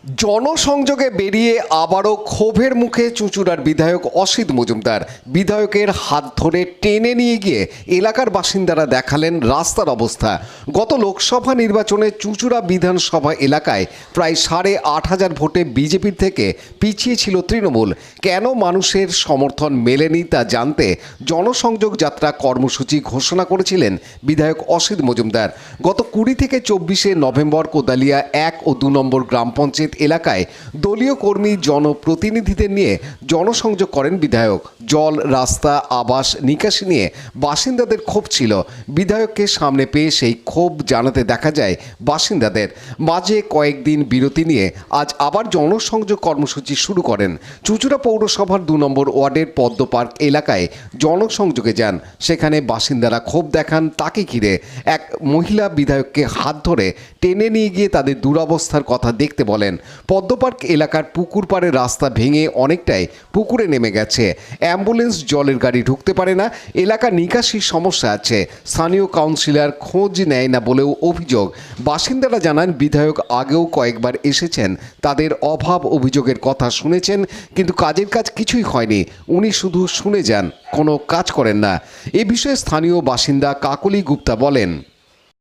জনসংযোগে বেরিয়ে আবারও ক্ষোভের মুখে চুঁচুড়ার বিধায়ক অসিত মজুমদার। বিধায়কের হাত ধরে টেনে নিয়ে গিয়ে এলাকার বাসিন্দারা দেখালেন রাস্তার অবস্থা। গত লোকসভা নির্বাচনে চুঁচুড়া বিধানসভা এলাকায় প্রায় 8,500 ভোটে বিজেপির থেকে পিছিয়ে ছিল তৃণমূল। কেন মানুষের সমর্থন মেলেনি তা জানতে জনসংযোগ যাত্রা কর্মসূচি ঘোষণা করেছিলেন বিধায়ক অসিত মজুমদার। গত 20 থেকে 24 নভেম্বর কোদালিয়া 1 ও 2 নম্বর গ্রাম পঞ্চায়েত এলাকায় দলীয় কর্মী জনপ্রতিনিধিদের নিয়ে জনসংযোগ করেন বিধায়ক। জল, রাস্তা, আবাস, নিকাশি নিয়ে বাসিন্দাদের ক্ষোভ ছিল। বিধায়ককে সামনে পেয়ে সেই ক্ষোভ জানাতে দেখা যায় বাসিন্দাদের। মাঝে কয়েকদিন বিরতি নিয়ে আজ আবার জনসংযোগ কর্মসূচি শুরু করেন। চুঁচুড়া পৌরসভার 2 নম্বর ওয়ার্ডের পদ্ম পার্ক এলাকায় জনসংযোগে যান। সেখানে বাসিন্দারা ক্ষোভ দেখান তাকে ঘিরে। এক মহিলা বিধায়ককে হাত ধরে টেনে নিয়ে গিয়ে তাদের দুরবস্থার কথা দেখতে বলেন। পদ্ম পার্ক এলাকার পুকুর পাড়ের রাস্তা ভেঙে অনেকটাই পুকুরে নেমে গেছে। অ্যাম্বুলেন্স, জলের গাড়ি ঢুকতে পারে না। এলাকা নিকাশির সমস্যা আছে। স্থানীয় কাউন্সিলর খোঁজ নেয় না বলেও অভিযোগ। বাসিন্দারা জানান বিধায়ক আগেও কয়েকবার এসেছেন, তাদের অভাব অভিযোগের কথা শুনেছেন, কিন্তু কাজের কাজ কিছুই হয়নি। উনি শুধু শুনে যান, কোনো কাজ করেন না। এ বিষয়ে স্থানীয় বাসিন্দা কাকলি গুপ্তা বলেন,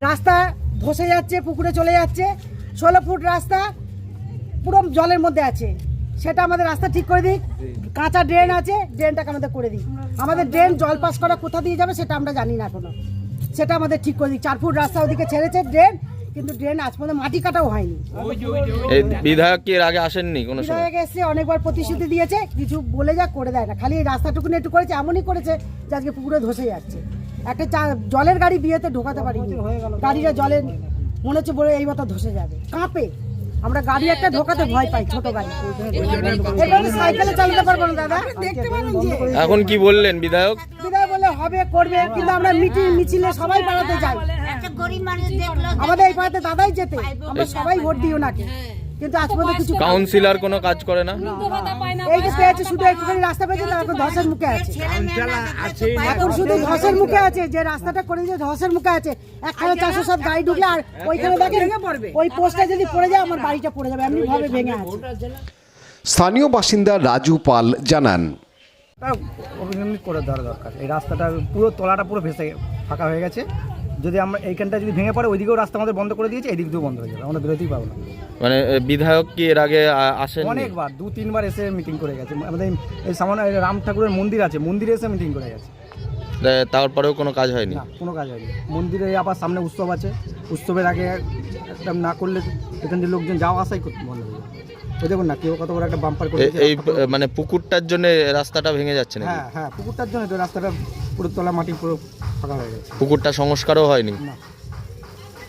রাস্তা ধসে যাচ্ছে, পুকুরে চলে যাচ্ছে। 16 ফুট রাস্তা পুরো জলের মধ্যে আছে, সেটা আমাদের রাস্তা ঠিক করে দিক। কাঁচা ড্রেন আছে, ড্রেনটাকে আমাদের করে দিক। আমাদের ড্রেন জল পাস করা কোথা দিয়ে যাবে সেটা আমরা জানি না এখনো, সেটা আমাদের ঠিক করে দিক। 4 ফুট রাস্তা ওদিকে ছেড়েছে ড্রেন, কিন্তু ড্রেন আজ পর্যন্ত মাটি কাটাও হয়নি। বিধায়ক কি এর আগে আসেননি? কোনো সময় বিধায়ক এসে অনেকবার প্রতিশ্রুতি দিয়েছে, কিছু বলে যা করে দেয় না। খালি এই রাস্তাটুকু একটু করেছে, এমনই করেছে যে আজকে পুকুরে ধসে যাচ্ছে। একটা জলের গাড়ি বিয়েতে ঢোকাতে পারিনি, গাড়িটা জলে মনে হচ্ছে বলে এই মতো ধসে যাবে, কাঁপে। আমরা গাড়ি একটা ঢোকাতে ভয় পাই, ছোট গাড়ি। এবারে সাইকেলে চালাতে পারবো না দাদা। এখন কি বললেন বিধায়ক? বিধায়ক বলে হবে, করবে, কিন্তু আমরা মিটিং মিছিলে সবাই পাড়াতে যাই। আমাদের এই পাড়াতে দাদাই যেতে, আমরা সবাই ভোট দিই ওনাকে, কিন্তু আজ পর্যন্ত কিছু কাউন্সিলর কোনো কাজ করে না। এই যে পেয়েছে, শুধু একটুখানি রাস্তা পেয়েছে, তার এখন ধসের মুখে আছে। এখন শুধু ধসের মুখে আছে, যে রাস্তাটা করে দিয়ে ধসের মুখে আছে। একখানে 407 গাড়ি ঢুকলে আর ওইখানে দেখেন ওই পোস্টটা যদি পড়ে যায় আমার বাড়িটা পড়ে যাবে, এমনি ভাবে ভেঙে আছে। স্থানীয় বাসিন্দা রাজু পাল জানান, অভিনন্দন করে দেওয়ার দরকার। এই রাস্তাটা পুরো তলাটা পুরো ভেসে ফাঁকা হয়ে গেছে। যদি আমরা এইখানটা যদি ভেঙে পড়ে, ওইদিকেও রাস্তা আমাদের বন্ধ করে দিয়েছে, এদিক দিয়েও বন্ধ হয়ে যাবে, আমরা বেরোতেই পাবো না। মানে বিধায়ক কি এর আগে আসেন? অনেকবার 2-3 বার এসে মিটিং করে গেছে। আমাদের এই সামনে রাম ঠাকুরের মন্দির আছে, মন্দিরে এসে মিটিং করে গেছে। তারপরেও কোনো কাজ হয়নি? না, কোনো কাজ হয়নি। মন্দিরে আবার সামনে উৎসব আছে, উৎসবের আগে একটা না করলে এখান থেকে লোকজন যাওয়া আসাই বন্ধ হয়ে যাবে। ওই দেখুন না, কেউ কত বড় একটা বাম্পার করে এই মানে পুকুরটার জন্য রাস্তাটা ভেঙে যাচ্ছে না? হ্যাঁ হ্যাঁ, পুকুরটার জন্য তো রাস্তাটা পুরো তলা মাটি পুরো ফাঁকা হয়ে গেছে। পুকুরটা সংস্কারও হয়নি? না,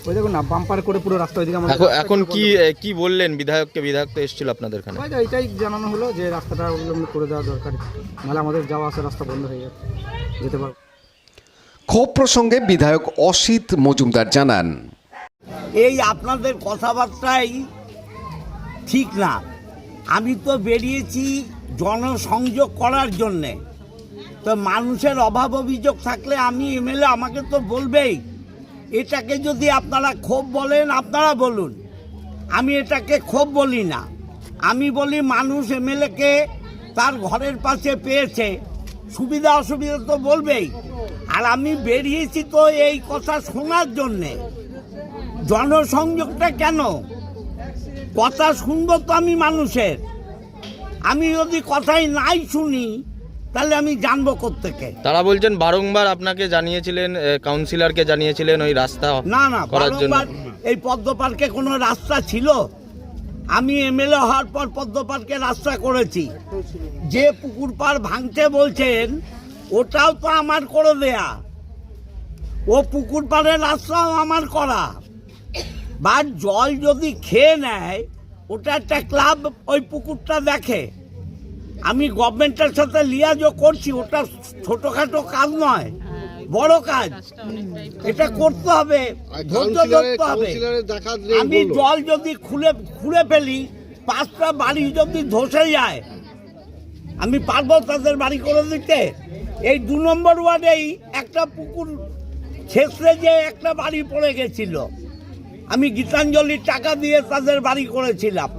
ওই দেখুন না, বাম্পার করে পুরো রাস্তা ওইদিকে আমাদের। এখন কি বললেন বিধায়ককে? বিধায়ক তো এসেছিল আপনাদের এখানে। এইটাই জানানো হলো যে রাস্তাটা অবলম্বন করে দেওয়া দরকার, নাহলে আমাদের যাওয়া আসা রাস্তা বন্ধ হয়ে যেতে পারবে। ক্ষোভ প্রসঙ্গে বিধায়ক অসিত মজুমদার জানান, এই আপনাদের কথাবার্তাই ঠিক না। আমি তো বেরিয়েছি জনসংযোগ করার জন্যে, তো মানুষের অভাব অভিযোগ থাকলে আমি এমএলএ, আমাকে তো বলবেই। এটাকে যদি আপনারা ক্ষোভ বলেন আপনারা বলুন, আমি এটাকে ক্ষোভ বলি না। আমি বলি মানুষ এমএলএকে তার ঘরের পাশে পেয়েছে, সুবিধা অসুবিধা তো বলবেই। আর আমি বেরিয়েছি তো এই কথা শোনার জন্যে। জনসংযোগটা কেন? কথা শুনবো তো আমি মানুষের। আমি যদি কথাই নাই শুনি তাহলে আমি জানবো কোত্থেকে? তারা বলছেন বারংবার আপনাকে জানিয়েছিলেন, কাউন্সিলরকে জানিয়েছিলেন ওই রাস্তা না করার জন্য। এই পদ্ম পার্কে কোনো রাস্তা ছিল? আমি এমএলএ হওয়ার পর পদ্ম পার্কে রাস্তা করেছি। যে পুকুর পাড় ভাঙতে বলছেন ওটাও তো আমার করে দেয়া, ও পুকুর পাড়ের রাস্তাও আমার করা। বা জল যদি খেয়ে নেয়, ওটা একটা ক্লাব ওই পুকুরটা দেখে। আমি গভর্নমেন্টের সাথে লিয়াজও করছি, ওটা ছোটখাটো কাজ নয়, বড় কাজ। এটা করতে হবে, ধৈর্য ধরতে হবে। আমি জল যদি খুলে ফেলি, 5টা বাড়ি যদি ধসে যায়, আমি পারবো তাদের বাড়ি করে দিতে? এই 2 নম্বর ওয়ার্ডেই একটা পুকুর ছেঁচড়ে যে একটা বাড়ি পড়ে গেছিল, আমি গীতাঞ্জলির টাকা দিয়ে তাদের বাড়ি করেছিলাম।